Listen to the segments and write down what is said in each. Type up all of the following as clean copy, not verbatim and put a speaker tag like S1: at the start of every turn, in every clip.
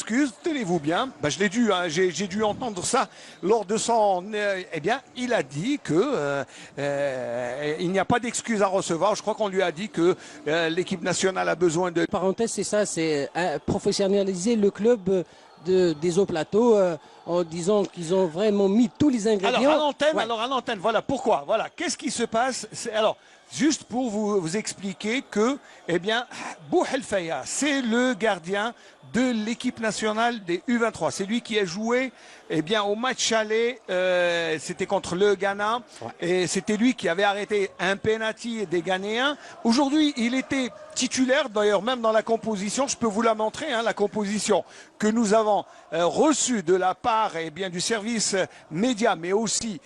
S1: excuses, tenez-vous bien. Ben, je l'ai dû, hein, j'ai dû entendre ça lors de son... eh bien, il a dit que il n'y a pas d'excuses à recevoir. Je crois qu'on lui a dit que l'équipe nationale a besoin de...
S2: Parenthèse, c'est ça, c'est professionnaliser le club des hauts plateaux en disant qu'ils ont vraiment mis tous les ingrédients.
S1: Alors à l'antenne, voilà pourquoi. Voilà, qu'est-ce qui se passe? Alors, juste pour vous expliquer que, eh bien, Bouhelfaya, c'est le gardien de l'équipe nationale des U23. C'est lui qui a joué, eh bien, au match aller, c'était contre le Ghana, et c'était lui qui avait arrêté un penalty des Ghanéens. Aujourd'hui, il était titulaire, d'ailleurs même dans la composition, je peux vous la montrer, hein, la composition que nous avons reçue de la part bien, du service média, mais aussi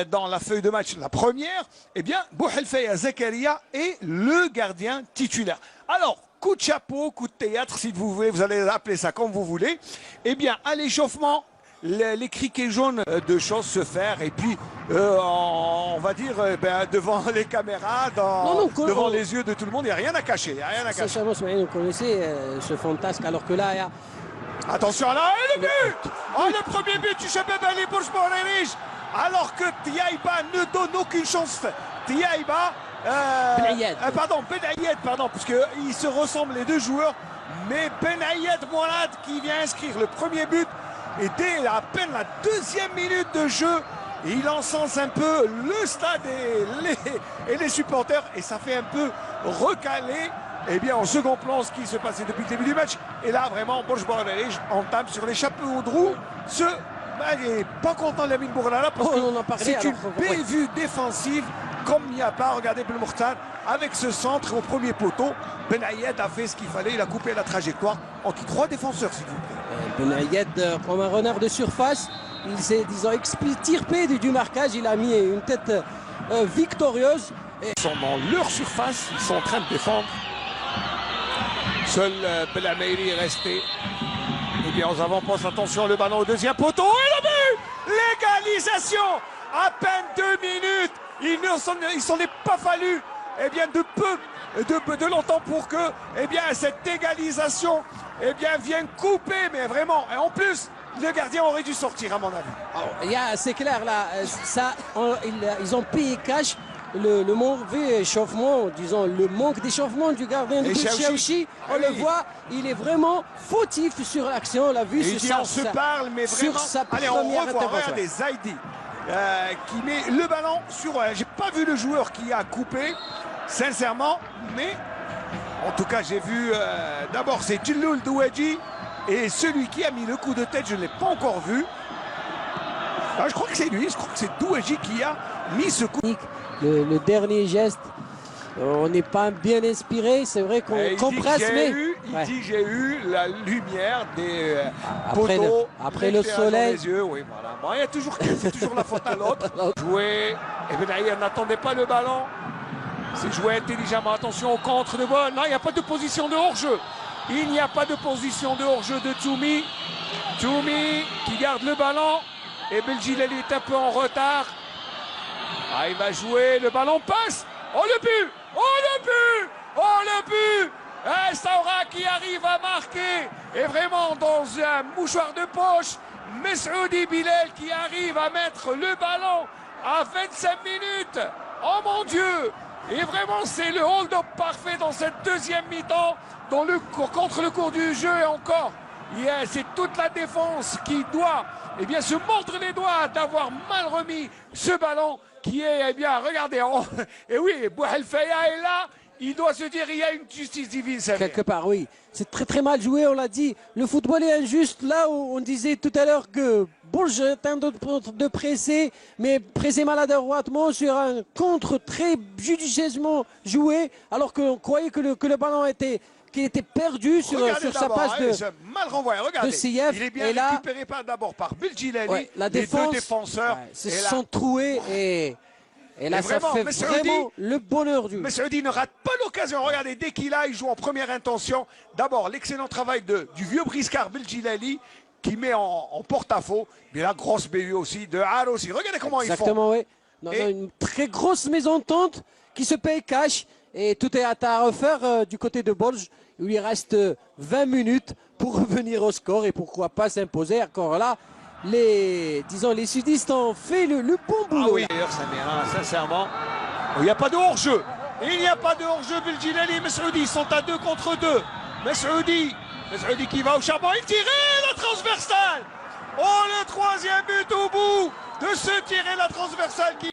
S1: dans la feuille de match, la première, eh bien, Bouhelfaya Zakaria est le gardien titulaire. Alors, coup de chapeau, coup de théâtre, si vous voulez, vous allez appeler ça comme vous voulez. Eh bien, à l'échauffement, les criquets jaunes de choses se faire et puis on va dire devant les caméras, devant les yeux de tout le monde, il n'y a rien à cacher.
S2: Sincèrement, vous connaissez ce fantasque alors que là, il y a...
S1: Attention là, et le but. Oh, le premier but du Chabeb Ali Bourj-Bourg-Riche, alors que Tiaïba ne donne aucune chance. Tiaïba, Benayed, parce qu'ils se ressemblent les deux joueurs, mais Benayed Mourad qui vient inscrire le premier but. Et dès à peine la deuxième minute de jeu, il encense un peu le stade et les supporters. Et ça fait un peu recaler en second plan ce qui se passait depuis le début du match. Et là, vraiment, Bourj-Bourg-Riche entame sur les chapeaux de roue. Il n'est pas content de Lamine Bourlala parce que c'est une bévue défensive comme il n'y a pas. Regardez Belmokhtar avec ce centre au premier poteau. Benayed a fait ce qu'il fallait. Il a coupé la trajectoire entre trois défenseurs, s'il vous plaît.
S2: Benayed, comme un renard de surface, il s'est, disons, extirpé du marquage. Il a mis une tête victorieuse.
S1: Ils sont dans leur surface, ils sont en train de défendre. Seul Belameiri est resté. Eh bien, aux avant-postes, attention, le ballon au deuxième poteau. Et le but! L'égalisation! À peine 2 minutes. Il s'en est pas fallu de longtemps pour que cette égalisation vienne couper, mais vraiment. Et en plus, le gardien aurait dû sortir, à mon avis.
S2: C'est clair, là, ils ont payé cash le mauvais échauffement, disons, le manque d'échauffement du gardien de Chaouchi. On le voit, il est vraiment fautif sur l'action. On l'a vu
S1: on se parle, mais vraiment. Allez, on revoit, regardez, Zaidi. Qui met le ballon sur... j'ai pas vu le joueur qui a coupé, sincèrement, mais en tout cas, j'ai vu... d'abord, c'est Djiloul Douedji, et celui qui a mis le coup de tête, je ne l'ai pas encore vu. Je crois que c'est lui, je crois que c'est Douedji qui a mis ce coup.
S2: Le dernier geste, on n'est pas bien inspiré, c'est vrai qu'on compresse, mais...
S1: Il dit j'ai eu la lumière des poteaux.
S2: Après le soleil.
S1: Les yeux, oui, voilà. Bon, il y a toujours, c'est toujours la faute à l'autre. Jouer, et Benayed n'attendait pas le ballon. C'est joué intelligemment, attention au contre de ball. Non, il n'y a pas de position de hors-jeu. Il n'y a pas de position de hors-jeu de Toumi. Toumi qui garde le ballon. Et Beljilali est un peu en retard. Il va jouer, le ballon passe. Oh le but! Oh le but! Oh le but! Saoura qui arrive à marquer. Et vraiment dans un mouchoir de poche. Messoudi Bilal qui arrive à mettre le ballon à 25 minutes. Oh mon Dieu! Et vraiment c'est le hold-up parfait dans cette deuxième mi-temps. Contre le cours du jeu et encore. C'est toute la défense qui doit se mordre les doigts d'avoir mal remis ce ballon qui est, regardez, et oui, Bouhelfaya est là, il doit se dire, il y a une justice divine.
S2: Quelque part, oui. C'est très très mal joué, on l'a dit. Le football est injuste. Là où on disait tout à l'heure que Bourges tente de presser, mais presser maladroitement sur un contre très judicieusement joué, alors qu'on croyait que le ballon était perdu sur sa passe
S1: mal renvoyé. Regardez,
S2: de Siev.
S1: Il est bien récupéré d'abord par Beljilali.
S2: Les deux défenseurs
S1: se
S2: sont troués et là, ça fait vraiment le bonheur du...
S1: Messoudi ne rate pas l'occasion. Regardez, dès qu'il il joue en première intention. D'abord, l'excellent travail du vieux briscard Beljilali qui met en porte-à-faux. Mais la grosse BU aussi de Har aussi. Regardez comment ils font.
S2: Exactement, oui. Une très grosse mésentente qui se paye cash. Et tout est à refaire du côté de Bourges, où il reste 20 minutes pour revenir au score et pourquoi pas s'imposer. Encore là, les sudistes ont fait le bon boulot.
S1: Ah oui, d'ailleurs, Samira, sincèrement, il n'y a pas de hors-jeu. Il n'y a pas de hors-jeu. Belgilali et Mesroudi sont à 2 contre 2. Mesroudi qui va au charbon. Il tire la transversale. Oh, le 3e but au bout de ce tirer la transversale qui...